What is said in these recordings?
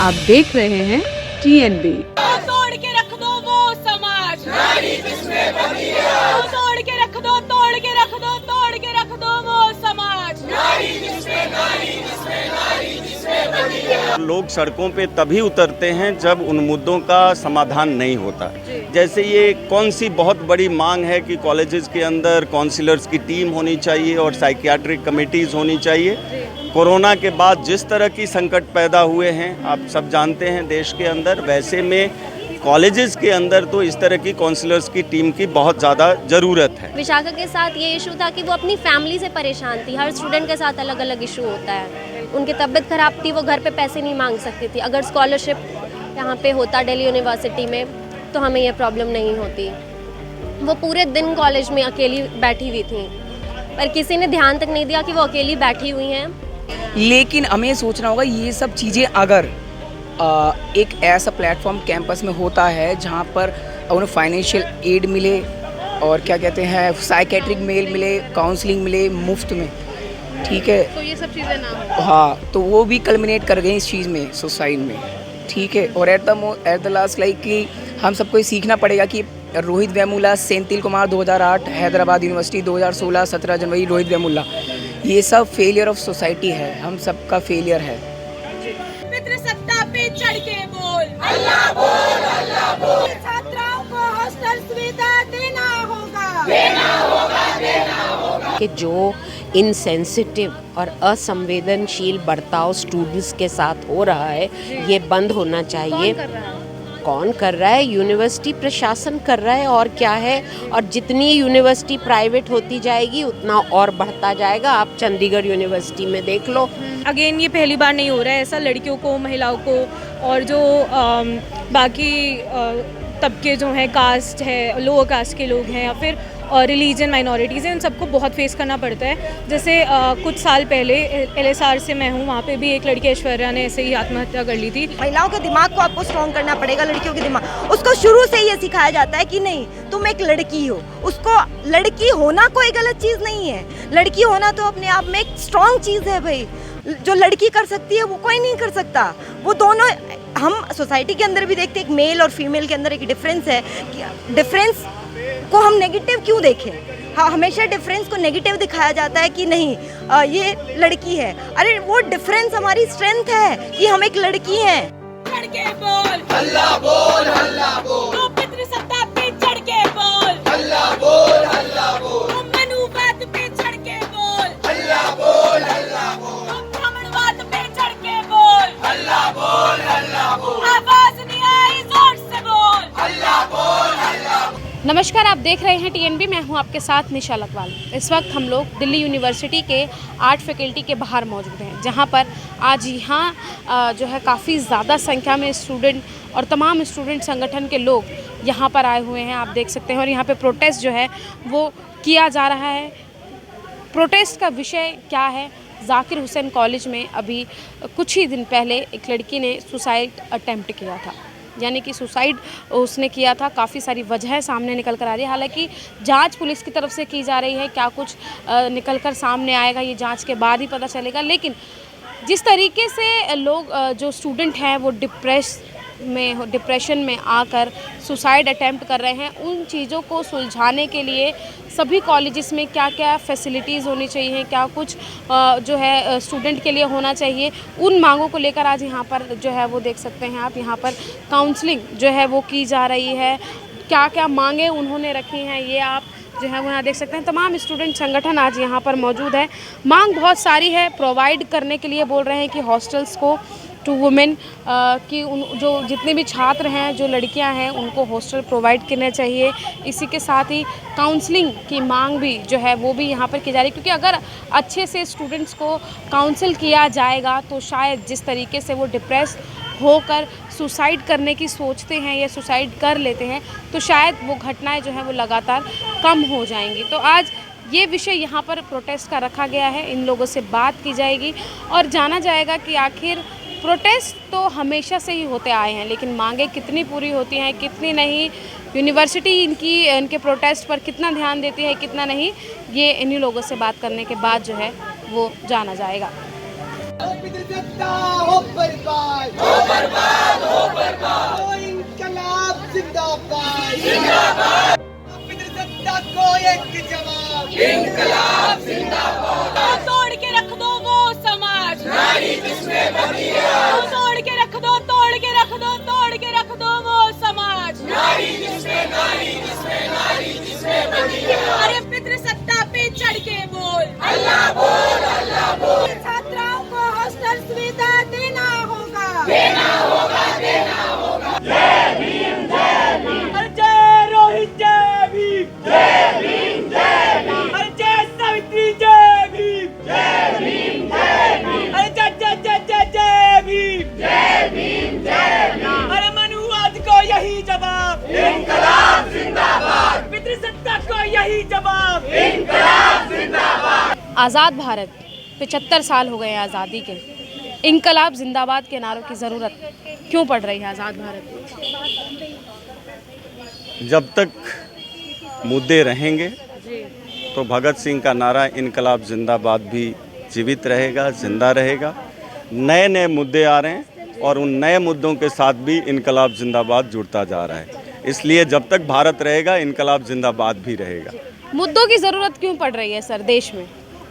आप देख रहे हैं TNB। तोड़ के रख दो वो समाज, नारी जिसमें बंधी है। तोड़ के रख दो, तोड़ के रख दो, तोड़ के रख दो वो समाज, नारी जिसमें बंधी है। लोग सड़कों पे तभी उतरते हैं जब उन मुद्दों का समाधान नहीं होता। जैसे ये कौन सी बहुत बड़ी मांग है कि कॉलेजेस के अंदर काउंसलर्स की टीम होनी चाहिए और साइकियाट्रिक कमेटीज़ होनी चाहिए। कोरोना के बाद जिस तरह की संकट पैदा हुए हैं आप सब जानते हैं देश के अंदर, वैसे में कॉलेजेस के अंदर तो इस तरह की काउंसलर्स की टीम की बहुत ज़्यादा ज़रूरत है। विशाखा के साथ ये इशू था कि वो अपनी फैमिली से परेशान थी। हर स्टूडेंट के साथ अलग अलग इशू होता है। उनकी तबीयत ख़राब थी, वो घर पे पैसे नहीं मांग सकती थी। अगर स्कॉलरशिप यहाँ पे होता दिल्ली यूनिवर्सिटी में तो हमें ये प्रॉब्लम नहीं होती। वो पूरे दिन कॉलेज में अकेली बैठी हुई थी, पर किसी ने ध्यान तक नहीं दिया कि वो अकेली बैठी हुई हैं। लेकिन हमें सोचना होगा ये सब चीज़ें अगर एक ऐसा प्लेटफॉर्म कैंपस में होता है जहाँ पर उन्हें फाइनेंशियल एड मिले और क्या कहते हैं साइकेट्रिक मेल मिले, काउंसलिंग मिले मुफ्त में, ठीक है, तो ये सब चीज़ें ना हो। हाँ, तो वो भी कल्मिनेट कर गए इस चीज़ में, सोसाइटी में, ठीक है। और एट द लास्ट लाइक कि हम सबको सीखना पड़ेगा कि रोहित वेमुला, सेंथिल कुमार 2008, हैदराबाद यूनिवर्सिटी 2016, 17 जनवरी रोहित वेमुला, ये सब फेलियर ऑफ सोसाइटी है, हम सबका फेलियर है। सत्ता पे चढ़ के बोल अल्लाह बोल, अल्लाह बोल। छात्राओं को हॉस्टल सुविधा देना होगा, देना होगा, देना होगा। कि जो इनसेंसिटिव और असंवेदनशील बर्ताव स्टूडेंट्स के साथ हो रहा है ये बंद होना चाहिए। कौन कर रहा है? यूनिवर्सिटी प्रशासन कर रहा है, और क्या है। और जितनी यूनिवर्सिटी प्राइवेट होती जाएगी उतना और बढ़ता जाएगा। आप चंडीगढ़ यूनिवर्सिटी में देख लो। अगेन ये पहली बार नहीं हो रहा है ऐसा, लड़कियों को, महिलाओं को और जो बाकी तबके जो हैं, कास्ट है, लोअर कास्ट के लोग हैं या फिर रिलीजन माइनॉरिटीज़ हैं, इन सबको बहुत फेस करना पड़ता है। जैसे कुछ साल पहले LSR से मैं हूँ, वहाँ पे भी एक लड़की ऐश्वर्या ने ऐसे ही आत्महत्या कर ली थी। महिलाओं के दिमाग को आपको स्ट्रॉन्ग करना पड़ेगा, लड़कियों के दिमाग, उसको शुरू से ये सिखाया जाता है कि नहीं तुम एक लड़की हो। उसको लड़की होना कोई गलत चीज़ नहीं है, लड़की होना तो अपने आप में एक स्ट्रॉन्ग चीज़ है भाई। जो लड़की कर सकती है वो कोई नहीं कर सकता। वो दोनों हम सोसाइटी के अंदर भी देखते हैं, एक मेल और फीमेल के अंदर एक डिफरेंस है। डिफरेंस को हम नेगेटिव क्यों देखें? हाँ, हमेशा डिफरेंस को नेगेटिव दिखाया जाता है कि नहीं ये लड़की है। अरे वो डिफरेंस हमारी स्ट्रेंथ है कि हम एक लड़की हैं। चढ़ के बोल अल्लाह बोल, अल्लाह बोल। तू पितृसत्ता पे चढ़ के बोल अल्लाह बोल, अल्लाह बोल। तू मनुवाद पे चढ़ के बोल अल्लाह बोल, अल्लाह बोल। तू ब्राह्मणवाद पे चढ़ के बोल अल्लाह बोल, अल्लाह बोल। आवाज नहीं आई जोर से बोल अल्लाह बोल, अल्लाह बोल। नमस्कार, आप देख रहे हैं TNB, मैं हूं आपके साथ निशा लतवाल। इस वक्त हम लोग दिल्ली यूनिवर्सिटी के आर्ट फैकल्टी के बाहर मौजूद हैं, जहां पर आज यहाँ जो है काफ़ी ज़्यादा संख्या में स्टूडेंट और तमाम स्टूडेंट संगठन के लोग यहाँ पर आए हुए हैं, आप देख सकते हैं। और यहाँ पे प्रोटेस्ट जो है वो किया जा रहा है। प्रोटेस्ट का विषय क्या है? जाकिर हुसैन कॉलेज में अभी कुछ ही दिन पहले एक लड़की ने सुसाइड अटेम्प्ट किया था, यानी कि सुसाइड उसने किया था। काफ़ी सारी वजह सामने निकल कर आ रही है। हालांकि जांच पुलिस की तरफ से की जा रही है, क्या कुछ निकल कर सामने आएगा ये जांच के बाद ही पता चलेगा। लेकिन जिस तरीके से लोग जो स्टूडेंट हैं वो डिप्रेशन में आकर सुसाइड अटेम्प्ट कर रहे हैं, उन चीज़ों को सुलझाने के लिए सभी कॉलेजेस में क्या क्या फैसिलिटीज़ होनी चाहिए, क्या कुछ जो है स्टूडेंट के लिए होना चाहिए, उन मांगों को लेकर आज यहाँ पर जो है वो देख सकते हैं आप, यहाँ पर काउंसलिंग जो है वो की जा रही है। क्या क्या मांगे उन्होंने रखी हैं ये आप जो है वो यहाँ देख सकते हैं। तमाम स्टूडेंट संगठन आज यहाँ पर मौजूद है। मांग बहुत सारी है, प्रोवाइड करने के लिए बोल रहे हैं कि हॉस्टल्स को टू वुमेन कि जो जितने भी छात्र हैं, जो लड़कियां हैं, उनको हॉस्टल प्रोवाइड करना चाहिए। इसी के साथ ही काउंसलिंग की मांग भी जो है वो भी यहाँ पर की जा रही है, क्योंकि अगर अच्छे से स्टूडेंट्स को काउंसिल किया जाएगा तो शायद जिस तरीके से वो डिप्रेस होकर सुसाइड करने की सोचते हैं या सुसाइड कर लेते हैं तो शायद वो घटनाएं जो हैं वो लगातार कम हो जाएंगी। तो आज ये विषय यहाँ पर प्रोटेस्ट का रखा गया है। इन लोगों से बात की जाएगी और जाना जाएगा कि आखिर प्रोटेस्ट तो हमेशा से ही होते आए हैं, लेकिन मांगे कितनी पूरी होती हैं, कितनी नहीं, यूनिवर्सिटी इनके प्रोटेस्ट पर कितना ध्यान देती है, कितना नहीं, ये इन्हीं लोगों से बात करने के बाद जो है वो जाना जाएगा। हो बर्बाद, हो बर्बाद, हो बर्बाद, ओ इंकलाब जिंदाबाद, जिंदाबाद, सत्ता को एक जवाब, इंकलाब जिंदाबाद, तोड़ के रख दो वो समाज, नारी जिसमें बनी है, तोड़ के रख दो, तोड़ के रख दो, तोड़ के रख दो वो समाज, नारी जिसमें बनी है, अरे पितृसत्ता पे चढ़ के बोल, अल्लाह बोल, अल्लाह बोल, छात्राओं को हॉस्टल सुविधा देना होगा, देना होगा, देना होगा, अरे जय रोहित, जय भीम, जय भीम, जय भीम, अरे जय सावित्री, जय भीम, जय भीम, जय भीम, अरे जय जय जय जय जय भीम, जय भीम, जय भीम, अरे मनुवाद को यही जवाब, इंकलाब जिंदाबाद, पितृसत्ता को यही जवाब, इंकलाब जिंदाबाद। आज़ाद भारत 75 साल हो गए हैं आज़ादी के, इनकलाब जिंदाबाद के नारों की ज़रूरत क्यों पड़ रही है आज़ाद भारत में? जब तक मुद्दे रहेंगे तो भगत सिंह का नारा इनकलाब जिंदाबाद भी जीवित रहेगा, जिंदा रहेगा। नए नए मुद्दे आ रहे हैं और उन नए मुद्दों के साथ भी इनकलाब जिंदाबाद जुड़ता जा रहा है। इसलिए जब तक भारत रहेगा इनकलाब जिंदाबाद भी रहेगा। मुद्दों की ज़रूरत क्यों पड़ रही है सर देश में?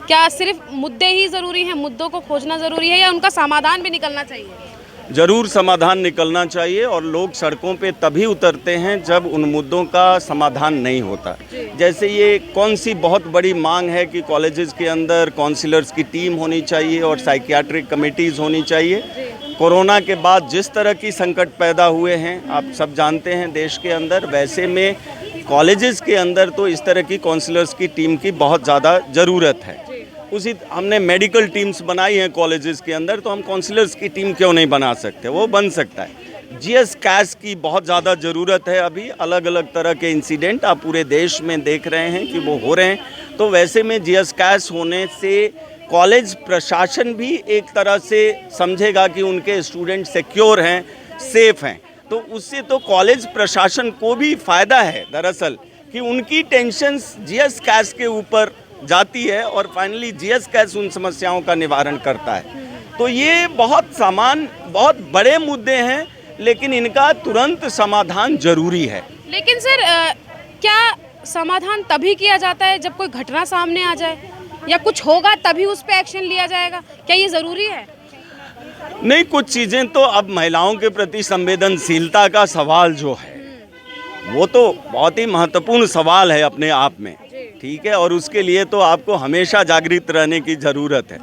क्या सिर्फ मुद्दे ही ज़रूरी हैं, मुद्दों को खोजना ज़रूरी है, या उनका समाधान भी निकलना चाहिए? जरूर समाधान निकलना चाहिए और लोग सड़कों पे तभी उतरते हैं जब उन मुद्दों का समाधान नहीं होता। जैसे ये कौन सी बहुत बड़ी मांग है कि कॉलेजेस के अंदर काउंसलर्स की टीम होनी चाहिए और साइकियाट्रिक कमेटीज़ होनी चाहिए। कोरोना के बाद जिस तरह की संकट पैदा हुए हैं आप सब जानते हैं देश के अंदर, वैसे में कॉलेजेस के अंदर तो इस तरह की काउंसलर्स की टीम की बहुत ज़्यादा ज़रूरत है। उसी हमने मेडिकल टीम्स बनाई हैं कॉलेजेस के अंदर, तो हम काउंसलर्स की टीम क्यों नहीं बना सकते? वो बन सकता है। जीएस कैस की बहुत ज़्यादा ज़रूरत है। अभी अलग अलग तरह के इंसिडेंट आप पूरे देश में देख रहे हैं कि वो हो रहे हैं, तो वैसे में जीएस कैस होने से कॉलेज प्रशासन भी एक तरह से समझेगा कि उनके स्टूडेंट सिक्योर हैं, सेफ हैं, तो उससे तो कॉलेज प्रशासन को भी फ़ायदा है दरअसल कि उनकी टेंशन्स जीएस कैस के ऊपर जाती है और फाइनली जीएस कैस उन समस्याओं का निवारण करता है। तो ये बहुत बड़े मुद्दे हैं, लेकिन इनका तुरंत समाधान जरूरी है। लेकिन सर क्या समाधान तभी किया जाता है जब कोई घटना सामने आ जाए या कुछ होगा तभी उस पर एक्शन लिया जाएगा? क्या ये ज़रूरी है? नहीं, कुछ चीज़ें तो अब महिलाओं के प्रति संवेदनशीलता का सवाल जो है वो तो बहुत ही महत्वपूर्ण सवाल है अपने आप में, ठीक है, और उसके लिए तो आपको हमेशा जागृत रहने की ज़रूरत है।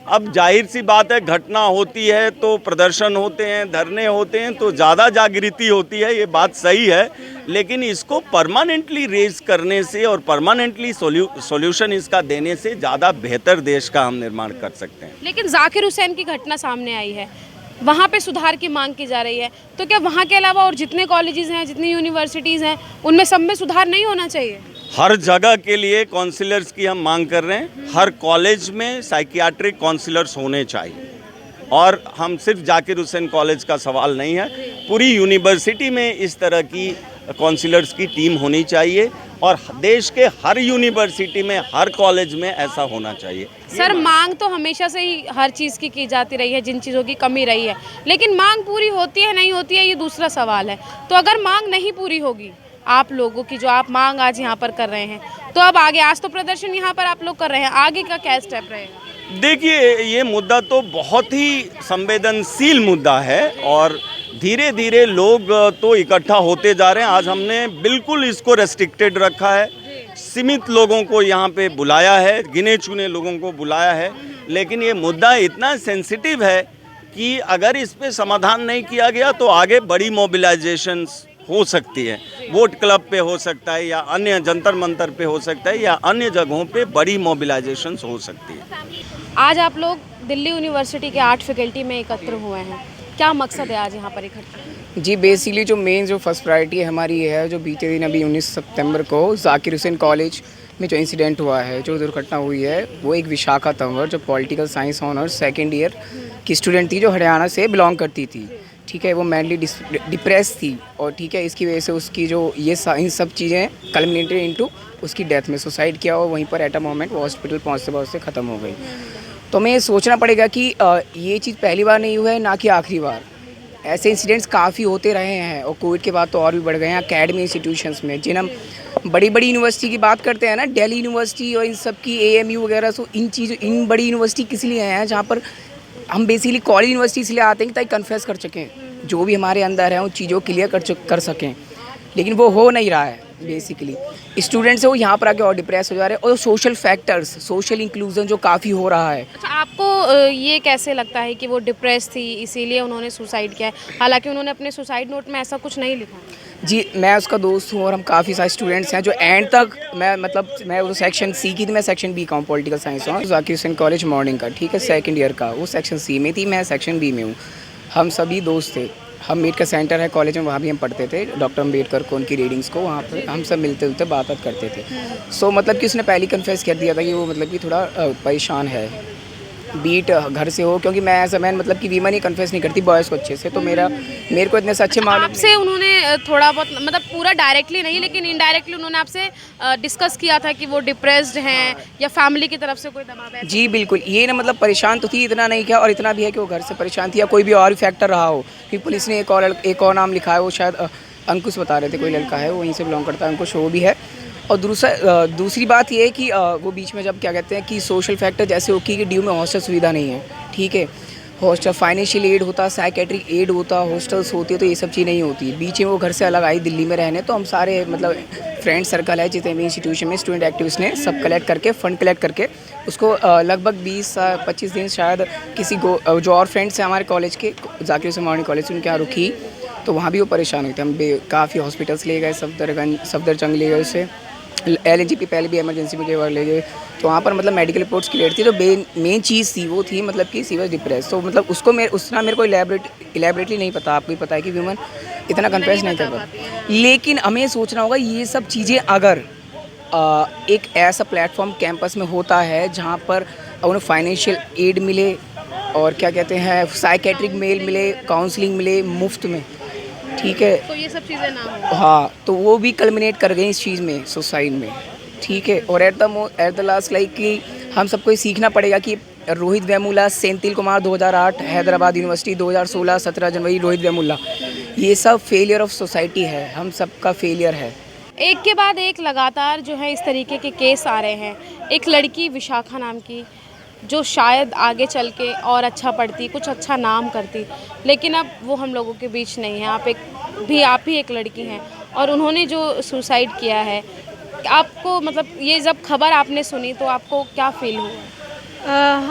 अब जाहिर सी बात है, घटना होती है तो प्रदर्शन होते हैं, धरने होते हैं, तो ज़्यादा जागृति होती है, ये बात सही है, लेकिन इसको परमानेंटली रेज करने से और परमानेंटली सॉल्यूशन इसका देने से ज़्यादा बेहतर देश का हम निर्माण कर सकते हैं। लेकिन जाकिर हुसैन की घटना सामने आई है, वहाँ पे सुधार की मांग की जा रही है, तो क्या वहाँ के अलावा और जितने कॉलेजेस हैं, जितनी यूनिवर्सिटीज़ हैं, उनमें सब में सुधार नहीं होना चाहिए? हर जगह के लिए काउंसलर्स की हम मांग कर रहे हैं। हर कॉलेज में साइकियाट्रिक काउंसलर्स होने चाहिए, और हम सिर्फ जाकिर हुसैन कॉलेज का सवाल नहीं है, पूरी यूनिवर्सिटी में इस तरह की काउंसलर्स की टीम होनी चाहिए और देश के हर यूनिवर्सिटी में, हर कॉलेज में ऐसा होना चाहिए। सर मांग तो हमेशा से ही हर चीज़ की जाती रही है, जिन चीज़ों की कमी रही है, लेकिन मांग पूरी होती है नहीं होती है ये दूसरा सवाल है। तो अगर मांग नहीं पूरी होगी आप लोगों की, जो आप मांग आज यहाँ पर कर रहे हैं, तो अब आगे, आज तो प्रदर्शन यहाँ पर आप लोग कर रहे हैं, आगे का क्या स्टेप रहेगा? देखिए, ये मुद्दा तो बहुत ही संवेदनशील मुद्दा है और धीरे धीरे लोग तो इकट्ठा होते जा रहे हैं। आज हमने बिल्कुल इसको रेस्ट्रिक्टेड रखा है, सीमित लोगों को यहाँ पे बुलाया है, गिने चुने लोगों को बुलाया है, लेकिन ये मुद्दा इतना सेंसिटिव है कि अगर इस पे समाधान नहीं किया गया तो आगे बड़ी मोबिलाइजेशंस हो सकती है। वोट क्लब पे हो सकता है, या अन्य जंतर मंतर पे हो सकता है, या अन्य जगहों पे बड़ी मोबिलाइजेशंस हो सकती है। आज आप लोग दिल्ली यूनिवर्सिटी के आर्ट फैकल्टी में एकत्र हुए हैं, क्या मकसद है आज यहाँ पर इकट्ठा? जी बेसिकली जो फर्स्ट प्रायोरिटी हमारी है, जो बीते दिन अभी 19 सितंबर को जाकिर हुसैन कॉलेज में जो इंसिडेंट हुआ है, जो दुर्घटना हुई है, वो एक विशाखा तंवर जो political science honours second year की स्टूडेंट थी, जो हरियाणा से बिलोंग करती थी, ठीक है, वो मेंटली डिप्रेस थी, और ठीक है, इसकी वजह से उसकी जो इन सब चीज़ें कल्मिनेटेड इनटू उसकी डेथ में सुसाइड किया, और वहीं पर एट अ मोमेंट वो हॉस्पिटल पहुँचते ख़त्म हो गई। तो हमें सोचना पड़ेगा कि ये चीज़ पहली बार नहीं हुआ है, ना कि आखिरी बार। ऐसे इंसिडेंट्स काफ़ी होते रहे हैं और कोविड के बाद तो और भी बढ़ गए हैं एकेडमी इंस्टीट्यूशंस में। जिन हम बड़ी बड़ी यूनिवर्सिटी की बात करते हैं ना, दिल्ली यूनिवर्सिटी और इन सब की AMU वगैरह, सो इन बड़ी यूनिवर्सिटी किस लिए हैं जहाँ पर हम बेसिकली कॉलेज यूनिवर्सिटी इसलिए आते हैं कि ताकि कन्फेस कर सकें जो भी हमारे अंदर है, उन चीज़ों को क्लियर कर सकें। लेकिन वो हो नहीं रहा है। बेसिकली स्टूडेंट्स है वो यहाँ पर आके और डिप्रेस हो जा रहे हैं, और सोशल फैक्टर्स, सोशल इंक्लूजन जो काफ़ी हो रहा है। अच्छा, आपको ये कैसे लगता है कि वो डिप्रेस थी इसीलिए उन्होंने सुसाइड किया है, हालांकि उन्होंने अपने सुसाइड नोट में ऐसा कुछ नहीं लिखा? जी, मैं उसका दोस्त हूँ और हम काफ़ी सारे स्टूडेंट्स हैं जो एंड तक, मैं वो सेक्शन सी की थी, मैं सेक्शन बी का हूँ, पॉलिटिकल साइंस हूँ, जाकिर हुसैन कॉलेज मॉर्निंग का, ठीक है, सेकंड ईयर का। वो सेक्शन सी में थी, मैं सेक्शन बी में हूँ। हम सभी दोस्त थे। हम अम्बेडकर सेंटर है कॉलेज में, वहाँ भी हम पढ़ते थे, डॉक्टर अम्बेडकर को, उनकी रीडिंग्स को, वहाँ पर हम सब मिलते जुलते बात करते थे। सो मतलब कि उसने पहले कन्फेस कर दिया था कि वो मतलब कि थोड़ा परेशान है, बीट घर से हो, क्योंकि मैं एज अ मैन मतलब कि वीमन ही कन्फेस नहीं करती बॉयज़ को अच्छे से, तो मेरे को इतने से अच्छे मालूम आपसे उन्होंने थोड़ा बहुत, मतलब पूरा डायरेक्टली नहीं लेकिन इनडायरेक्टली उन्होंने आपसे डिस्कस किया था कि वो डिप्रेस्ड हैं या फैमिली की तरफ से कोई दबाव है? जी बिल्कुल, ये ना मतलब परेशान तो थी, इतना नहीं किया, और इतना भी है कि वो घर से परेशान थी या कोई भी और भी फैक्टर रहा हो, क्योंकि पुलिस ने एक और नाम लिखा है, वो शायद अंकुश बता रहे थे, कोई लड़का है वो वहीं से बिलोंग करता है, अंकुश वो भी है। और दूसरी बात ये है कि वो बीच में जब क्या कहते हैं कि सोशल फैक्टर जैसे हो कि ड्यू में हॉस्टल सुविधा नहीं है, ठीक है, हॉस्टल फाइनेंशियल एड होता, साइकेट्रिक एड होता, हॉस्टल्स होती है, तो ये सब चीज़ नहीं होती। बीच में वो घर से अलग आई दिल्ली में रहने, तो हम सारे मतलब फ्रेंड सर्कल है जितने भी इंस्टीट्यूशन में स्टूडेंट एक्टिविस्ट ने सब कलेक्ट करके, फंड कलेक्ट करके उसको लगभग 20-25 दिन शायद किसी जो और फ्रेंड्स हैं हमारे कॉलेज के, जाकिर हुसैन मॉर्निंग कॉलेज, उनके यहाँ रुकी, तो वहाँ भी वो परेशान हुए थे। हम काफ़ी हॉस्पिटल्स ले गए, सफदरजंग ले गए, उससे LNGP पहले भी इमरजेंसी में कई बार ले गए, तो वहाँ पर मतलब मेडिकल रिपोर्ट्स क्लियर थी। तो मेन चीज़ थी वो थी मतलब कि सी वाज डिप्रेस। तो मतलब उसको मेरे को इलेबरेटली नहीं पता, आपको ही पता है कि वीमन इतना कन्फेस नहीं कर पाती। लेकिन हमें सोचना होगा ये सब चीज़ें अगर एक ऐसा प्लेटफॉर्म कैंपस में होता है जहाँ पर उन्हें फाइनेंशियल एड मिले और क्या कहते हैं साइकेट्रिक मेल मिले, काउंसलिंग मिले मुफ्त में, ठीक है, तो ये सब चीज़ें ना हो, हाँ, तो वो भी कल्मिनेट कर गई इस चीज़ में, सुसाइड में, ठीक है। और एट द लास्ट लाइक कि हम सबको सीखना पड़ेगा कि रोहित वेमुला, सेंथिल कुमार 2008 हैदराबाद यूनिवर्सिटी, 2016 17 जनवरी रोहित वेमुला, ये सब फेलियर ऑफ सोसाइटी है, हम सबका फेलियर है। एक के बाद एक लगातार जो है इस तरीके के केस आ रहे हैं। एक लड़की विशाखा नाम की जो शायद आगे चल के और अच्छा पढ़ती, कुछ अच्छा नाम करती, लेकिन अब वो हम लोगों के बीच नहीं है। आप ही एक लड़की हैं और उन्होंने जो सुसाइड किया है, आपको मतलब ये जब खबर आपने सुनी तो आपको क्या फील हुआ?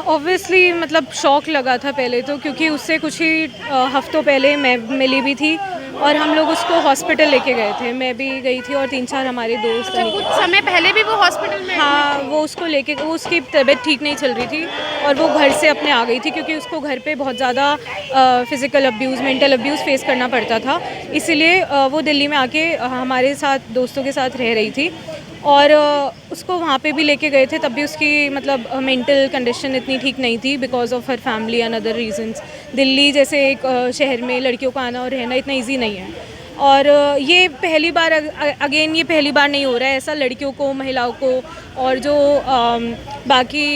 ऑब्वियसली मतलब शॉक लगा था पहले तो, क्योंकि उससे कुछ ही हफ्तों पहले मैं मिली भी थी और हम लोग उसको हॉस्पिटल लेके गए थे, मैं भी गई थी और 3-4 हमारे दोस्त। अच्छा, कुछ समय पहले भी वो हॉस्पिटल में? हाँ, वो उसको लेके, वो उसकी तबीयत ठीक नहीं चल रही थी और वो घर से अपने आ गई थी, क्योंकि उसको घर पे बहुत ज़्यादा physical abuse, mental abuse face करना पड़ता था, इसीलिए वो दिल्ली में आके हमारे साथ दोस्तों के साथ रह रही थी। और उसको वहाँ पे भी लेके गए थे, तब भी उसकी मतलब मेंटल कंडीशन इतनी ठीक नहीं थी because of her family and other reasons. Delhi जैसे एक शहर में लड़कियों का आना और रहना इतना इजी नहीं है, और ये पहली बार ये पहली बार नहीं हो रहा है ऐसा लड़कियों को, महिलाओं को, और जो बाकी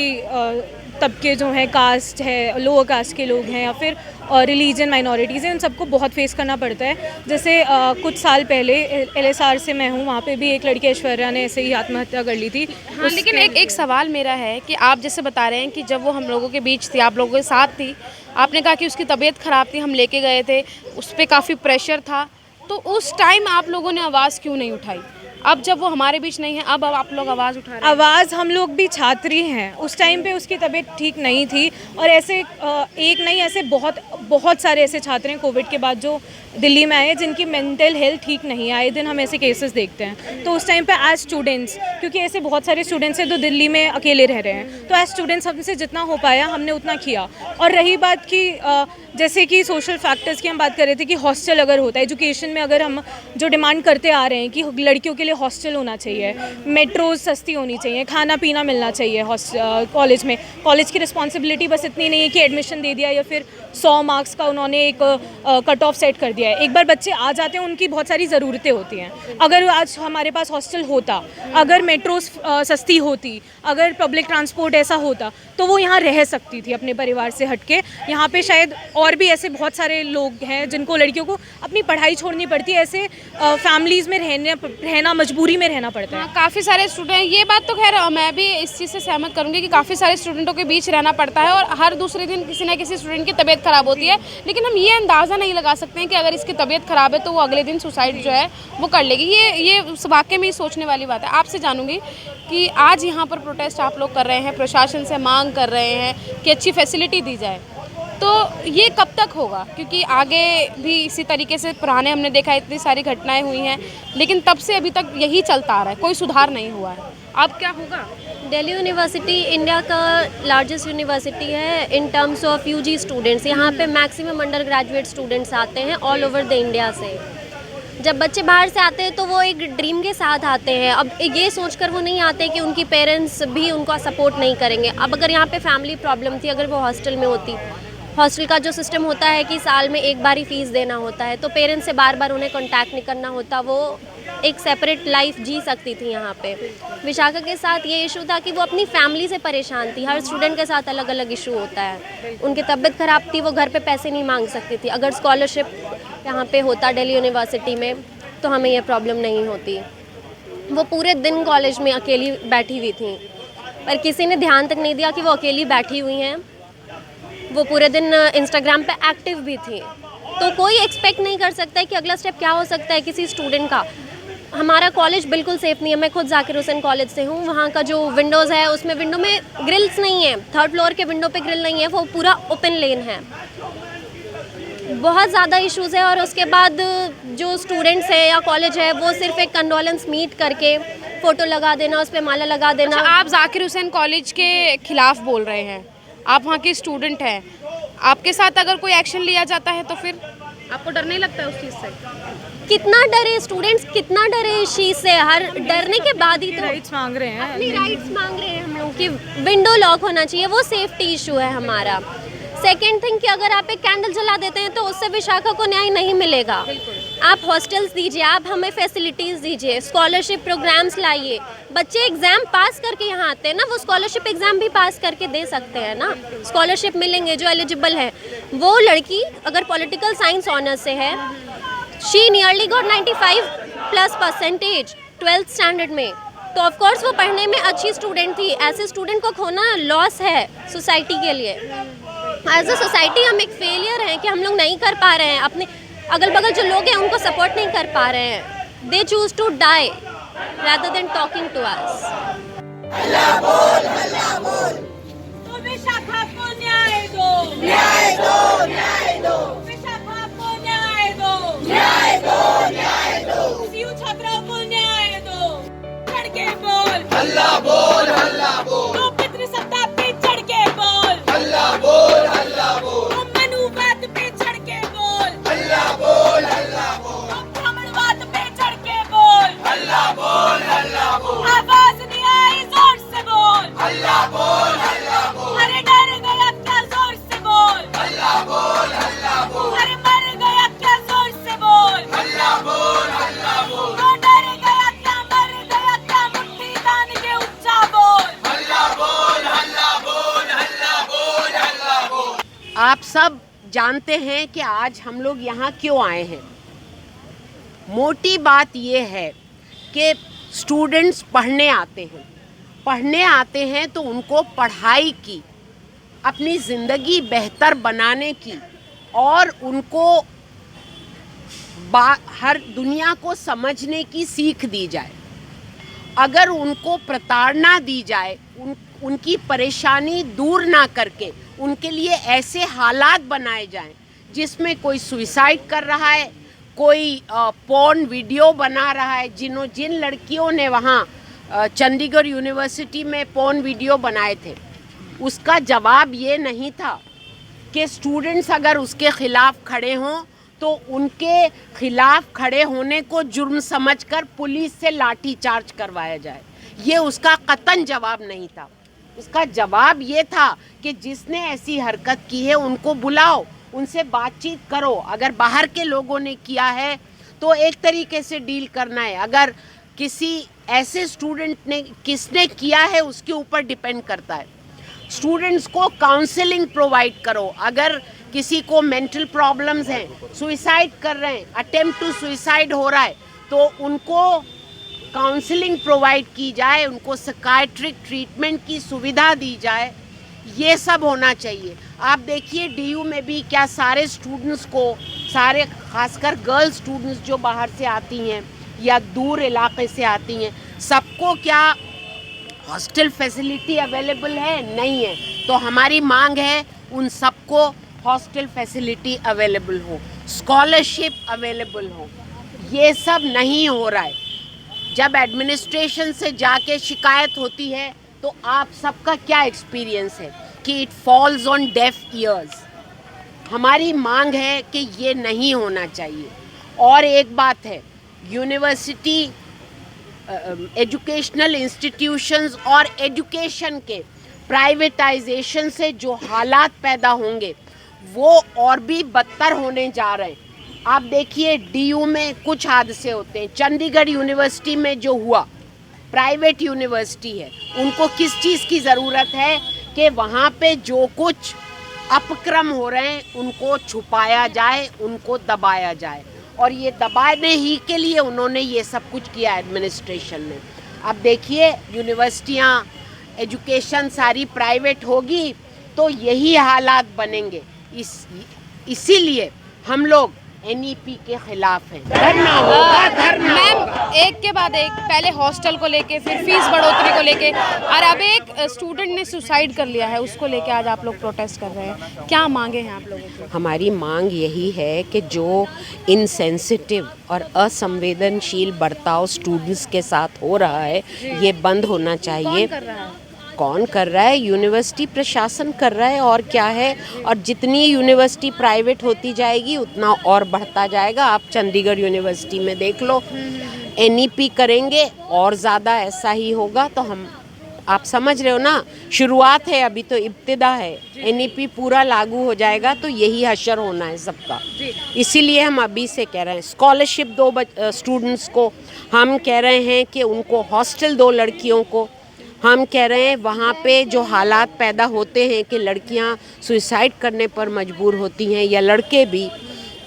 तबके जो हैं, कास्ट है, लोअर कास्ट के लोग हैं या फिर रिलीजन माइनॉरिटीज़ हैं, उन सबको बहुत फेस करना पड़ता है। जैसे कुछ साल पहले LSR से मैं हूँ, वहाँ पे भी एक लड़की ऐश्वर्या ने ऐसे ही आत्महत्या कर ली थी। हाँ, लेकिन एक सवाल मेरा है कि आप जैसे बता रहे हैं कि जब वो हम लोगों के बीच थी, आप लोगों के साथ थी, आपने कहा कि उसकी तबीयत ख़राब थी, हम लेके गए थे, उस पर काफ़ी प्रेशर था, तो उस टाइम आप लोगों ने आवाज़ क्यों नहीं उठाई? अब जब वो हमारे बीच नहीं है, अब आप लोग आवाज़ उठा रहे हैं। आवाज़, हम लोग भी छात्री हैं, उस टाइम पे उसकी तबीयत ठीक नहीं थी, और ऐसे एक नहीं, ऐसे बहुत सारे ऐसे छात्र हैं कोविड के बाद जो दिल्ली में आए जिनकी मेंटल हेल्थ ठीक नहीं है। आए दिन हम ऐसे केसेस देखते हैं, तो उस टाइम पे एज स्टूडेंट्स, क्योंकि ऐसे बहुत सारे स्टूडेंट्स हैं जो दिल्ली में अकेले रह रहे हैं, तो एज स्टूडेंट्स हमसे जितना हो पाया हमने उतना किया। और रही बात कि जैसे कि सोशल फैक्टर्स की हम बात कर रहे थे कि हॉस्टल अगर होता है, एजुकेशन में अगर हम जो डिमांड करते आ रहे हैं कि लड़कियों के लिए हॉस्टल होना चाहिए, मेट्रोज सस्ती होनी चाहिए, खाना पीना मिलना चाहिए कॉलेज में, कॉलेज की रिस्पॉन्सिबिलिटी बस इतनी नहीं है कि एडमिशन दे दिया या फिर 100 मार्क्स का उन्होंने एक कट ऑफ सेट कर दिया है। एक बार बच्चे आ जाते हैं, उनकी बहुत सारी ज़रूरतें होती हैं। अगर आज हमारे पास हॉस्टल होता, अगर मेट्रो सस्ती होती, अगर पब्लिक ट्रांसपोर्ट ऐसा होता, तो वो यहाँ रह सकती थी अपने परिवार से हटके। यहाँ पे शायद और भी ऐसे बहुत सारे लोग हैं जिनको, लड़कियों को अपनी पढ़ाई छोड़नी पड़ती है, ऐसे फैमिलीज़ में रहना मजबूरी में रहना पड़ता है। काफ़ी सारे स्टूडेंट, ये बात तो खैर मैं भी इस चीज़ से सहमत करूँगी कि काफ़ी सारे स्टूडेंटों के बीच रहना पड़ता है और हर दूसरे दिन किसी ना किसी स्टूडेंट की तबीयत ख़राब होती है। लेकिन हम ये अंदाज़ा नहीं लगा सकते हैं कि अगर इसकी तबीयत ख़राब है तो वो अगले दिन सुसाइड जो है वो कर लेगी। ये वाकई में सोचने वाली बात है। आपसे जानूँगी कि आज यहाँ पर प्रोटेस्ट आप लोग कर रहे हैं, प्रशासन से मांग कर रहे हैं कि अच्छी फैसिलिटी दी जाए, तो ये कब तक होगा? क्योंकि आगे भी इसी तरीके से पुराने हमने देखा, इतनी सारी घटनाएं हुई हैं, लेकिन तब से अभी तक यही चलता आ रहा है, कोई सुधार नहीं हुआ है। अब क्या होगा? दिल्ली यूनिवर्सिटी इंडिया का लार्जेस्ट यूनिवर्सिटी है in terms of UG students. यहाँ पे मैक्सिमम अंडर ग्रेजुएट स्टूडेंट्स आते हैं ऑल ओवर द इंडिया से। जब बच्चे बाहर से आते हैं तो वो एक ड्रीम के साथ आते हैं। अब ये सोचकर वो नहीं आते कि उनकी पेरेंट्स भी उनका सपोर्ट नहीं करेंगे। अब अगर यहाँ पे फैमिली प्रॉब्लम थी, अगर वो हॉस्टल में होती, हॉस्टल का जो सिस्टम होता है कि साल में एक बार ही फ़ीस देना होता है, तो पेरेंट्स से बार बार उन्हें कांटेक्ट नहीं करना होता, वो एक सेपरेट लाइफ जी सकती थी। यहाँ पे विशाखा के साथ ये इशू था कि वो अपनी फैमिली से परेशान थी। हर स्टूडेंट के साथ अलग अलग इशू होता है। उनकी तबीयत ख़राब थी, वो घर पे पैसे नहीं मांग सकती थी। अगर स्कॉलरशिप यहाँ पे होता दिल्ली यूनिवर्सिटी में तो हमें ये प्रॉब्लम नहीं होती। वो पूरे दिन कॉलेज में अकेली बैठी हुई थी, पर किसी ने ध्यान तक नहीं दिया कि वो अकेली बैठी हुई हैं। वो पूरे दिन इंस्टाग्राम पे एक्टिव भी थी। तो कोई एक्सपेक्ट नहीं कर सकता है कि अगला स्टेप क्या हो सकता है किसी स्टूडेंट का। हमारा कॉलेज बिल्कुल सेफ़ नहीं है। मैं खुद जाकिर हुसैन कॉलेज से हूँ। वहाँ का जो विंडोज़ है उसमें विंडो में ग्रिल्स नहीं है, 3rd फ्लोर के विंडो पे ग्रिल नहीं है, वो पूरा ओपन लेन है। बहुत ज़्यादा इश्यूज़ है। और उसके बाद जो स्टूडेंट्स हैं या कॉलेज है, वो सिर्फ एक कंडोलेंस मीट करके फ़ोटो लगा देना, उस पर माला लगा देना। अच्छा, आप जाकिर हुसैन कॉलेज के खिलाफ बोल रहे हैं, आप वहाँ के स्टूडेंट हैं, आपके साथ अगर कोई एक्शन लिया जाता है तो फिर आपको डर नहीं लगता है उस चीज़ से? कितना डरे स्टूडेंट्स, कितना डरे इस चीज़ से। हर डरने के बाद ही तो राइट्स मांग रहे हैं, अपनी राइट्स मांग रहे हैं हम लोग कि विंडो लॉक होना चाहिए। वो सेफ्टी इशू है हमारा। सेकेंड थिंग कि अगर आप एक कैंडल जला देते हैं तो उससे विशाखा को न्याय नहीं मिलेगा। आप हॉस्टल्स दीजिए, आप हमें फैसिलिटीज़ दीजिए, स्कॉलरशिप प्रोग्राम्स लाइए। बच्चे एग्ज़ाम पास करके यहाँ आते हैं ना, वो स्कॉलरशिप एग्ज़ाम भी पास करके दे सकते हैं ना, स्कॉलरशिप मिलेंगे जो एलिजिबल है। वो लड़की अगर पॉलिटिकल साइंस ऑनर्स से है, she nearly got 95+ 12th standard में, तो ऑफ कोर्स वो पढ़ने में अच्छी स्टूडेंट थी। ऐसे स्टूडेंट को खोना लॉस है सोसाइटी के लिए। एज अ सोसाइटी हम एक फेलियर हैं कि हम लोग नहीं कर पा रहे हैं, अपने अगल बगल जो लोग हैं उनको सपोर्ट नहीं कर पा रहे हैं। They choose to die rather than talking to us. हल्ला बोल, हल्ला बोल। तो विशाखा को न्याय दो, न्याय दो, न्याय दो। विशाखा को न्याय दो, न्याय दो, न्याय दो। सीयू छात्राओं को न्याय दो। चढ़ के बोल, हल्ला बोल, हल्ला बोल। तो पितृसत्ता पे चढ़ के बोल, हल्ला बोल, हल्ला बोल। तो मनुवाद पे चढ़ के बोल, हल्ला बोल, हल्ला बोल। तो ब्राह्मणवाद पे चढ़ के बोल, हल्ला बोल, हल्ला बोल। आवाज नहीं आई जोर से बोल, हल्ला बोल, हल्ला बोल। अरे डर गया क्या जोर से बोल, हल्ला बोल, हल्ला बोल। अरे मर गया क्या जोर से बोल, हल्ला बोल, हल्ला बोल। तो डर गया क्या, मर गया क्या, मुट्ठी तान के ऊंचा बोल। हल्ला बोल, हल्ला बोल, हल्ला बोल, हल्ला बोल। आप सब जानते हैं कि आज हम लोग यहाँ क्यों आए हैं। मोटी बात ये है कि स्टूडेंट्स पढ़ने आते हैं तो उनको पढ़ाई की, अपनी ज़िंदगी बेहतर बनाने की और उनको हर दुनिया को समझने की सीख दी जाए। अगर उनको प्रताड़ना दी जाए, उनकी परेशानी दूर ना करके उनके लिए ऐसे हालात बनाए जाएं जिसमें कोई सुसाइड कर रहा है, कोई पॉर्न वीडियो बना रहा है। जिन लड़कियों ने वहाँ चंडीगढ़ यूनिवर्सिटी में पॉर्न वीडियो बनाए थे, उसका जवाब ये नहीं था कि स्टूडेंट्स अगर उसके ख़िलाफ़ खड़े हों तो उनके ख़िलाफ़ खड़े होने को जुर्म समझकर पुलिस से लाठी चार्ज करवाया जाए। ये उसका कतई जवाब नहीं था। उसका जवाब ये था कि जिसने ऐसी हरकत की है उनको बुलाओ, उनसे बातचीत करो। अगर बाहर के लोगों ने किया है तो एक तरीके से डील करना है, अगर किसी ऐसे स्टूडेंट ने किसने किया है उसके ऊपर डिपेंड करता है। स्टूडेंट्स को काउंसलिंग प्रोवाइड करो। अगर किसी को मेंटल प्रॉब्लम्स हैं, सुइसाइड कर रहे हैं, अटेम्प्ट टू सुइसाइड हो रहा है, तो उनको काउंसलिंग प्रोवाइड की जाए, उनको साइकियाट्रिक ट्रीटमेंट की सुविधा दी जाए। ये सब होना चाहिए। आप देखिए डीयू में भी क्या सारे स्टूडेंट्स को, सारे खासकर गर्ल्स स्टूडेंट्स जो बाहर से आती हैं या दूर इलाके से आती हैं, सबको क्या हॉस्टल फैसिलिटी अवेलेबल है? नहीं है। तो हमारी मांग है उन सबको हॉस्टल फैसिलिटी अवेलेबल हो, स्कॉलरशिप अवेलेबल हो। ये सब नहीं हो रहा है। जब एडमिनिस्ट्रेशन से जाके शिकायत होती है तो आप सबका क्या एक्सपीरियंस है कि it falls on def years. हमारी मांग है कि ये नहीं होना चाहिए। और एक बात है, यूनिवर्सिटी, एजुकेशनल इंस्टीट्यूशंस और एजुकेशन के प्राइवेटाइजेशन से जो हालात पैदा होंगे वो और भी बदतर होने जा रहे हैं। आप देखिए डीयू में कुछ हादसे होते हैं, चंडीगढ़ यूनिवर्सिटी में जो हुआ, प्राइवेट यूनिवर्सिटी है, उनको किस चीज़ की ज़रूरत है कि वहाँ पे जो कुछ अपक्रम हो रहे हैं उनको छुपाया जाए, उनको दबाया जाए। और ये दबाने ही के लिए उन्होंने ये सब कुछ किया एडमिनिस्ट्रेशन ने। अब देखिए यूनिवर्सिटियाँ, एजुकेशन सारी प्राइवेट होगी तो यही हालात बनेंगे। इसीलिए हम लोग एनईपी के खिलाफ हैं। धरना होगा, धरना मैम, होगा। एक के बाद एक, पहले हॉस्टल को लेके, फिर फीस बढ़ोतरी को लेके, और अब एक स्टूडेंट ने सुसाइड कर लिया है, उसको लेके आज आप लोग प्रोटेस्ट कर रहे हैं। क्या मांगे हैं आप लोगों को? हमारी मांग यही है कि जो इनसेंसिटिव और असंवेदनशील बर्ताव स्टूडेंट्स के साथ हो रहा है ये बंद होना चाहिए। कौन कर रहा है? यूनिवर्सिटी प्रशासन कर रहा है, और क्या है। और जितनी यूनिवर्सिटी प्राइवेट होती जाएगी उतना और बढ़ता जाएगा। आप चंडीगढ़ यूनिवर्सिटी में देख लो, एनईपी करेंगे और ज़्यादा ऐसा ही होगा। तो आप समझ रहे हो ना, शुरुआत है, अभी तो इब्तिदा है। एनईपी पूरा लागू हो जाएगा तो यही हशर होना है सबका। इसीलिए हम अभी से कह रहे हैं स्कॉलरशिप दो स्टूडेंट्स को, हम कह रहे हैं कि उनको हॉस्टल दो लड़कियों को, हम कह रहे हैं वहाँ पे जो हालात पैदा होते हैं कि लड़कियाँ सुसाइड करने पर मजबूर होती हैं या लड़के भी,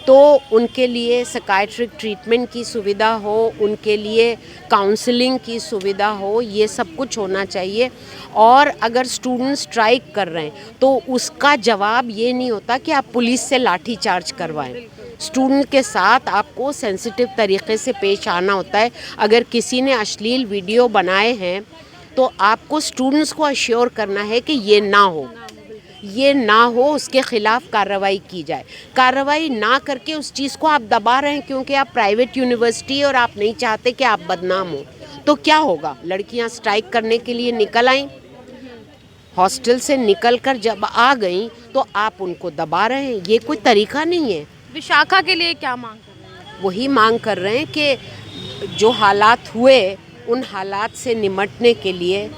तो उनके लिए साइकियाट्रिक ट्रीटमेंट की सुविधा हो, उनके लिए काउंसलिंग की सुविधा हो, ये सब कुछ होना चाहिए। और अगर स्टूडेंट्स स्ट्राइक कर रहे हैं तो उसका जवाब ये नहीं होता कि आप पुलिस से लाठी चार्ज करवाएं। स्टूडेंट के साथ आपको सेंसिटिव तरीके से पेश आना होता है। अगर किसी ने अश्लील वीडियो बनाए हैं तो आपको स्टूडेंट्स को अश्योर करना है कि ये ना हो, उसके ख़िलाफ़ कार्रवाई की जाए। कार्रवाई ना करके उस चीज़ को आप दबा रहे हैं क्योंकि आप प्राइवेट यूनिवर्सिटी और आप नहीं चाहते कि आप बदनाम हो। तो क्या होगा? लड़कियां स्ट्राइक करने के लिए निकल आईं, हॉस्टल से निकल कर जब आ गईं तो आप उनको दबा रहे हैं। ये कोई तरीका नहीं है। विशाखा के लिए क्या मांग कर रहे हैं? वही मांग कर रहे हैं कि जो हालात हुए उन हालात से निमटने के लिए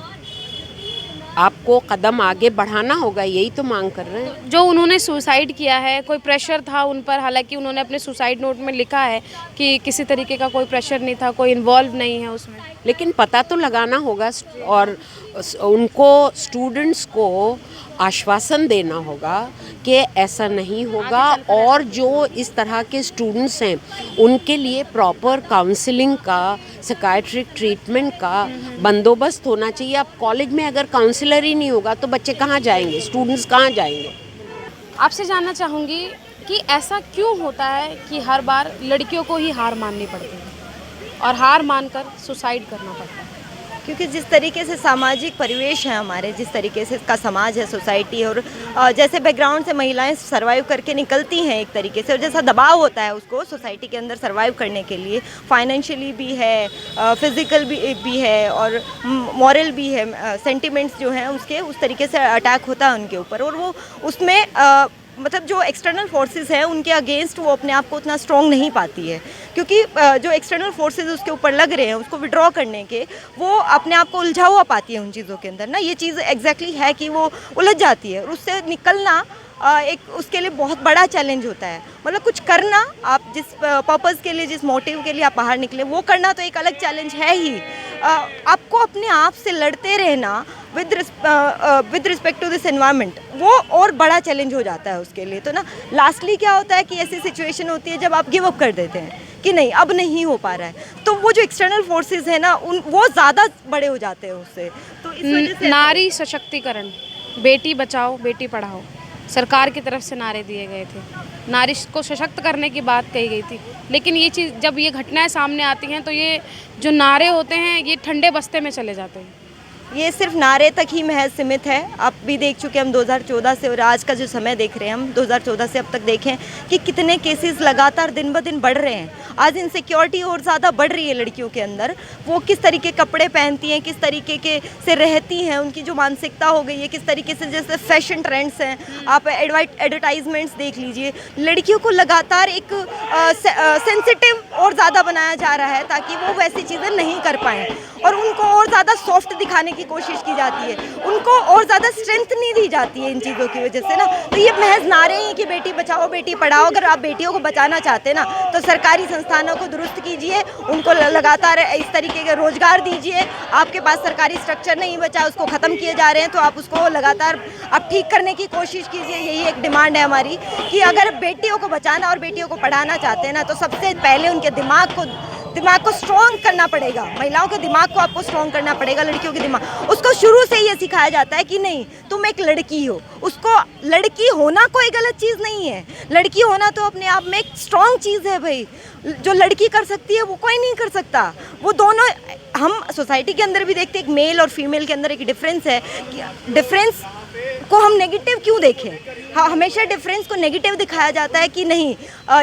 आपको कदम आगे बढ़ाना होगा, यही तो मांग कर रहे हैं। जो उन्होंने सुसाइड किया है, कोई प्रेशर था उन पर? हालांकि उन्होंने अपने सुसाइड नोट में लिखा है कि किसी तरीके का कोई प्रेशर नहीं था, कोई इन्वॉल्व नहीं है उसमें, लेकिन पता तो लगाना होगा और उनको, स्टूडेंट्स को आश्वासन देना होगा कि ऐसा नहीं होगा। और जो इस तरह के स्टूडेंट्स हैं उनके लिए प्रॉपर काउंसलिंग का, साइकियाट्रिक ट्रीटमेंट का बंदोबस्त होना चाहिए। अब कॉलेज में अगर काउंसलर ही नहीं होगा तो बच्चे कहाँ जाएंगे, स्टूडेंट्स कहाँ जाएंगे? आपसे जानना चाहूँगी कि ऐसा क्यों होता है कि हर बार लड़कियों को ही हार माननी पड़ती है और हार मानकर सुसाइड करना पड़ता है? क्योंकि जिस तरीके से सामाजिक परिवेश है हमारे, जिस तरीके से इसका समाज है, सोसाइटी है, और जैसे बैकग्राउंड से महिलाएं सरवाइव करके निकलती हैं एक तरीके से, और जैसा दबाव होता है उसको सोसाइटी के अंदर सरवाइव करने के लिए, फाइनेंशियली भी है, फिज़िकल भी है, और मॉरल भी है, सेंटिमेंट्स जो हैं उसके उस तरीके से अटैक होता है उनके ऊपर। और वो उसमें मतलब जो एक्सटर्नल फोर्सेस हैं उनके अगेंस्ट वो अपने आप को उतना स्ट्रॉन्ग नहीं पाती है, क्योंकि जो एक्सटर्नल फोर्सेस उसके ऊपर लग रहे हैं उसको विड्रॉ करने के, वो अपने आप को उलझा हुआ पाती है उन चीज़ों के अंदर ना। ये चीज़ एग्जैक्टली है कि वो उलझ जाती है और उससे निकलना एक उसके लिए बहुत बड़ा चैलेंज होता है। मतलब कुछ करना, आप जिस पर्पज़ के लिए, जिस मोटिव के लिए आप बाहर निकले, वो करना तो एक अलग चैलेंज है ही। आपको अपने आप से लड़ते रहना with respect to this environment, वो और बड़ा चैलेंज हो जाता है उसके लिए। तो ना लास्टली क्या होता है कि ऐसी सिचुएशन होती है जब आप गिव अप कर देते हैं कि नहीं अब नहीं हो पा रहा है, तो वो जो एक्सटर्नल फोर्सेस है ना वो ज़्यादा बड़े हो जाते हैं उससे। तो इस वजह से नारी सशक्तिकरण, बेटी बचाओ बेटी पढ़ाओ, सरकार की तरफ से नारे दिए गए थे, नारी को सशक्त करने की बात कही गई थी। लेकिन ये चीज़ जब ये घटनाएं सामने आती हैं तो ये जो नारे होते हैं ये ठंडे बस्ते में चले जाते हैं। ये सिर्फ नारे तक ही महज सीमित है। आप भी देख चुके हम 2014 से, और आज का जो समय देख रहे हैं हम 2014 से अब तक देखें कि कितने केसेस लगातार दिन ब दिन बढ़ रहे हैं। आज इनसिक्योरिटी और ज़्यादा बढ़ रही है लड़कियों के अंदर। वो किस तरीके कपड़े पहनती हैं, किस तरीके के से रहती हैं, उनकी जो मानसिकता हो गई है, किस तरीके से जैसे फैशन ट्रेंड्स हैं, आप एडवर्टाइजमेंट्स देख लीजिए। लड़कियों को लगातार एक सेंसिटिव और ज़्यादा बनाया जा रहा है ताकि वो वैसी चीज़ें नहीं कर पाएँ, और उनको और ज़्यादा सॉफ्ट दिखाने की कोशिश की जाती है, उनको और ज़्यादा स्ट्रेंथ नहीं दी जाती है इन चीज़ों की वजह से ना। तो ये महज नारे हैं कि बेटी बचाओ बेटी पढ़ाओ। अगर आप बेटियों को बचाना चाहते हैं ना तो सरकारी संस्थानों को दुरुस्त कीजिए, उनको लगातार इस तरीके के रोजगार दीजिए। आपके पास सरकारी स्ट्रक्चर नहीं बचा, उसको ख़त्म किए जा रहे हैं, तो आप उसको लगातार आप ठीक करने की कोशिश कीजिए। यही एक डिमांड है हमारी कि अगर बेटियों को बचाना और बेटियों को पढ़ाना चाहते हैं ना तो सबसे पहले उनके दिमाग को स्ट्रॉन्ग करना पड़ेगा। महिलाओं के दिमाग को आपको स्ट्रॉन्ग करना पड़ेगा, लड़कियों के दिमाग। उसको शुरू से ये सिखाया जाता है कि नहीं तुम एक लड़की हो, उसको लड़की होना कोई गलत चीज़ नहीं है। लड़की होना तो अपने आप में एक स्ट्रॉन्ग चीज़ है भाई। जो लड़की कर सकती है वो कोई नहीं कर सकता। वो दोनों हम सोसाइटी के अंदर भी देखते हैं, एक मेल और फीमेल के अंदर एक डिफरेंस है। डिफरेंस को हम नेगेटिव क्यों देखें? हाँ, हमेशा डिफरेंस को नेगेटिव दिखाया जाता है कि नहीं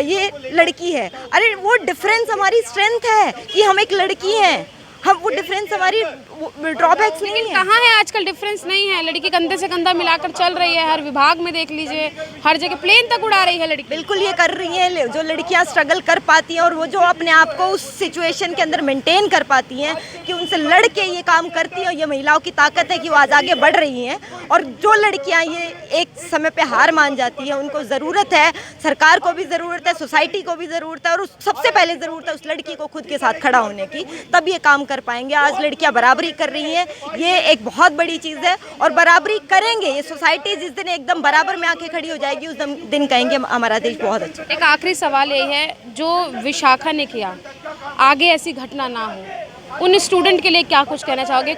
ये लड़की है। अरे वो डिफरेंस हमारी स्ट्रेंथ है कि हम एक लड़की हैं। हम वो डिफरेंस हमारी ड्रॉबैक्स नहीं है। कहाँ है आजकल डिफरेंस नहीं है। लड़की कंधे से कंधा मिलाकर चल रही है, हर विभाग में देख लीजिए, हर जगह प्लेन तक उड़ा रही है लड़की। बिल्कुल ये कर रही हैं जो लड़कियां स्ट्रगल कर पाती हैं, और वो जो अपने आप को उस सिचुएशन के अंदर मेंटेन कर पाती हैं कि उनसे लड़ के ये काम करती हैं। ये महिलाओं की ताकत है कि वो आज आगे बढ़ रही हैं। और जो लड़कियां ये एक समय पे हार मान जाती हैं, उनको ज़रूरत है, सरकार को भी ज़रूरत है, सोसाइटी को भी ज़रूरत है, और सबसे पहले ज़रूरत है उस लड़की को खुद के साथ खड़ा होने की, तब ये काम कर पाएंगे। आज लड़कियां बराबरी कर रही हैं, ये एक बहुत बड़ी चीज़ है, और बराबरी करेंगे। ये सोसाइटी जिस दिन एकदम बराबर में आके खड़ी हो जाएगी उस दिन कहेंगे हमारा देश बहुत अच्छा। एक आखिरी सवाल ये है, जो विशाखा ने किया, आगे ऐसी घटना ना हो, उन स्टूडेंट के लिए क्या कुछ कहना चाहोगे?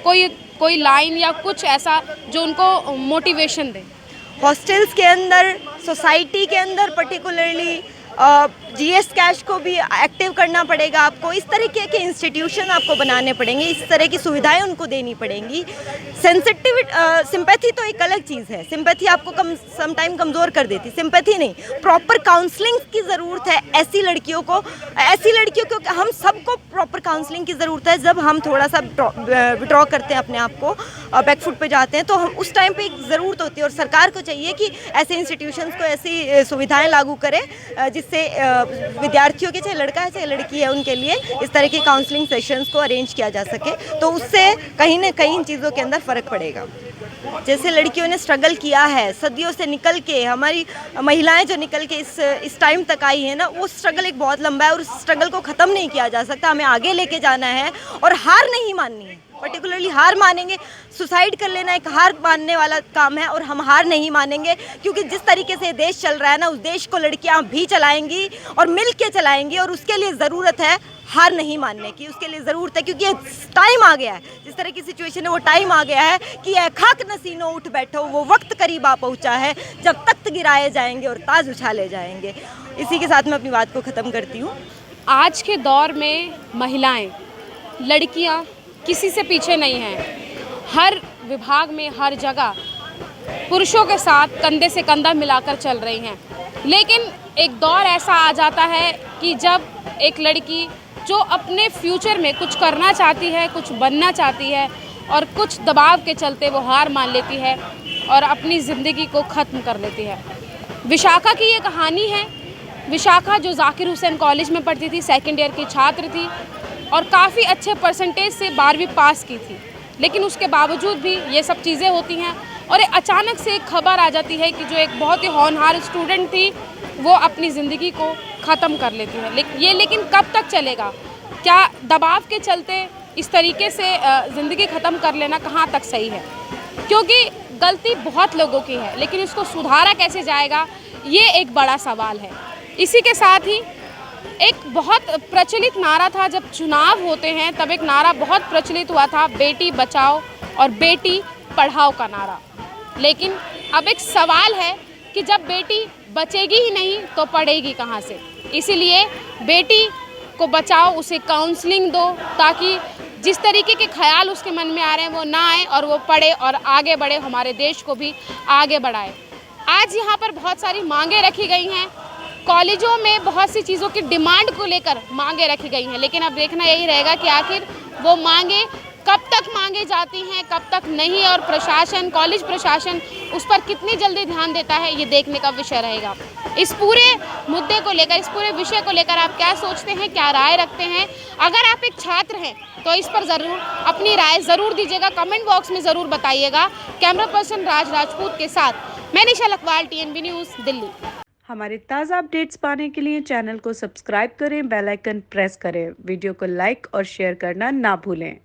कोई लाइन या कुछ ऐसा जो उनको मोटिवेशन दे? हॉस्टल्स के अंदर, सोसाइटी के अंदर पर्टिकुलरली जीएस कैश को भी एक्टिव करना पड़ेगा आपको। इस तरीके के इंस्टीट्यूशन आपको बनाने पड़ेंगे, इस तरह की सुविधाएं उनको देनी पड़ेंगी। सिंपैथी तो एक अलग चीज़ है। सिंपैथी आपको समटाइम कमज़ोर कर देती, सिंपैथी नहीं, प्रॉपर काउंसलिंग की ज़रूरत है ऐसी लड़कियों को हम सबको प्रॉपर काउंसलिंग की ज़रूरत है। जब हम थोड़ा सा विड्रॉ करते हैं अपने आप को, बैकफुट पे जाते हैं, तो हम उस टाइम पे एक ज़रूरत होती है, और सरकार को चाहिए कि ऐसे इंस्टीट्यूशंस को ऐसी सुविधाएं लागू करे जिससे विद्यार्थियों के, चाहे लड़का है चाहे लड़की है, उनके लिए इस तरह की काउंसलिंग सेशंस को अरेंज किया जा सके। तो उससे कहीं ना कहीं इन चीज़ों के अंदर फ़र्क पड़ेगा। जैसे लड़कियों ने स्ट्रगल किया है सदियों से निकल के, हमारी महिलाएं जो निकल के इस टाइम तक आई है ना, वो स्ट्रगल एक बहुत लंबा है, और उस स्ट्रगल को ख़त्म नहीं किया जा सकता। हमें आगे लेके जाना है और हार नहीं माननी है। पर्टिकुलरली हार मानेंगे, सुसाइड कर लेना एक हार मानने वाला काम है, और हम हार नहीं मानेंगे, क्योंकि जिस तरीके से देश चल रहा है ना, उस देश को लड़कियां भी चलाएंगी और मिल के चलाएंगी। और उसके लिए ज़रूरत है हार नहीं मानने की, उसके लिए ज़रूरत है, क्योंकि टाइम आ गया है, जिस तरह की सिचुएशन है वो टाइम आ गया है कि ऐ खाक नसीनों उठ बैठो, वो वक्त करीब आ पहुँचा है जब तख्त गिराए जाएंगे और ताज उछाले जाएंगे। इसी के साथ मैं अपनी बात को ख़त्म करती हूँ। आज के दौर में महिलाएं, लड़कियां किसी से पीछे नहीं हैं। हर विभाग में, हर जगह पुरुषों के साथ कंधे से कंधा मिलाकर चल रही हैं। लेकिन एक दौर ऐसा आ जाता है कि जब एक लड़की जो अपने फ्यूचर में कुछ करना चाहती है, कुछ बनना चाहती है, और कुछ दबाव के चलते वो हार मान लेती है और अपनी ज़िंदगी को ख़त्म कर लेती है। विशाखा की ये कहानी है। विशाखा जो जाकिर हुसैन कॉलेज में पढ़ती थी, सेकेंड ईयर की छात्र थी, और काफ़ी अच्छे परसेंटेज से 12वीं पास की थी। लेकिन उसके बावजूद भी ये सब चीज़ें होती हैं, और अचानक से एक खबर आ जाती है कि जो एक बहुत ही होनहार स्टूडेंट थी वो अपनी ज़िंदगी को ख़त्म कर लेती है। लेकिन कब तक चलेगा? क्या दबाव के चलते इस तरीके से ज़िंदगी ख़त्म कर लेना कहाँ तक सही है? क्योंकि गलती बहुत लोगों की है, लेकिन उसको सुधारा कैसे जाएगा, ये एक बड़ा सवाल है। इसी के साथ ही एक बहुत प्रचलित नारा था, जब चुनाव होते हैं तब एक नारा बहुत प्रचलित हुआ था, बेटी बचाओ और बेटी पढ़ाओ का नारा। लेकिन अब एक सवाल है कि जब बेटी बचेगी ही नहीं तो पढ़ेगी कहाँ से? इसीलिए बेटी को बचाओ, उसे काउंसलिंग दो, ताकि जिस तरीके के ख्याल उसके मन में आ रहे हैं वो ना आए और वो पढ़े और आगे बढ़े, हमारे देश को भी आगे बढ़ाए। आज यहाँ पर बहुत सारी मांगे रखी गई हैं, कॉलेजों में बहुत सी चीज़ों की डिमांड को लेकर मांगे रखी गई हैं, लेकिन अब देखना यही रहेगा कि आखिर वो मांगे कब तक मांगे जाती हैं, कब तक नहीं, और प्रशासन, कॉलेज प्रशासन उस पर कितनी जल्दी ध्यान देता है, ये देखने का विषय रहेगा। इस पूरे मुद्दे को लेकर, इस पूरे विषय को लेकर आप क्या सोचते हैं, क्या राय रखते हैं? अगर आप एक छात्र हैं तो इस पर ज़रूर अपनी राय ज़रूर दीजिएगा, कमेंट बॉक्स में ज़रूर बताइएगा। कैमरा पर्सन राज राजपूत के साथ मैं निशा लखवाल, TNB न्यूज़, दिल्ली। हमारे ताज़ा अपडेट्स पाने के लिए चैनल को सब्सक्राइब करें, बेल आइकन प्रेस करें, वीडियो को लाइक और शेयर करना ना भूलें।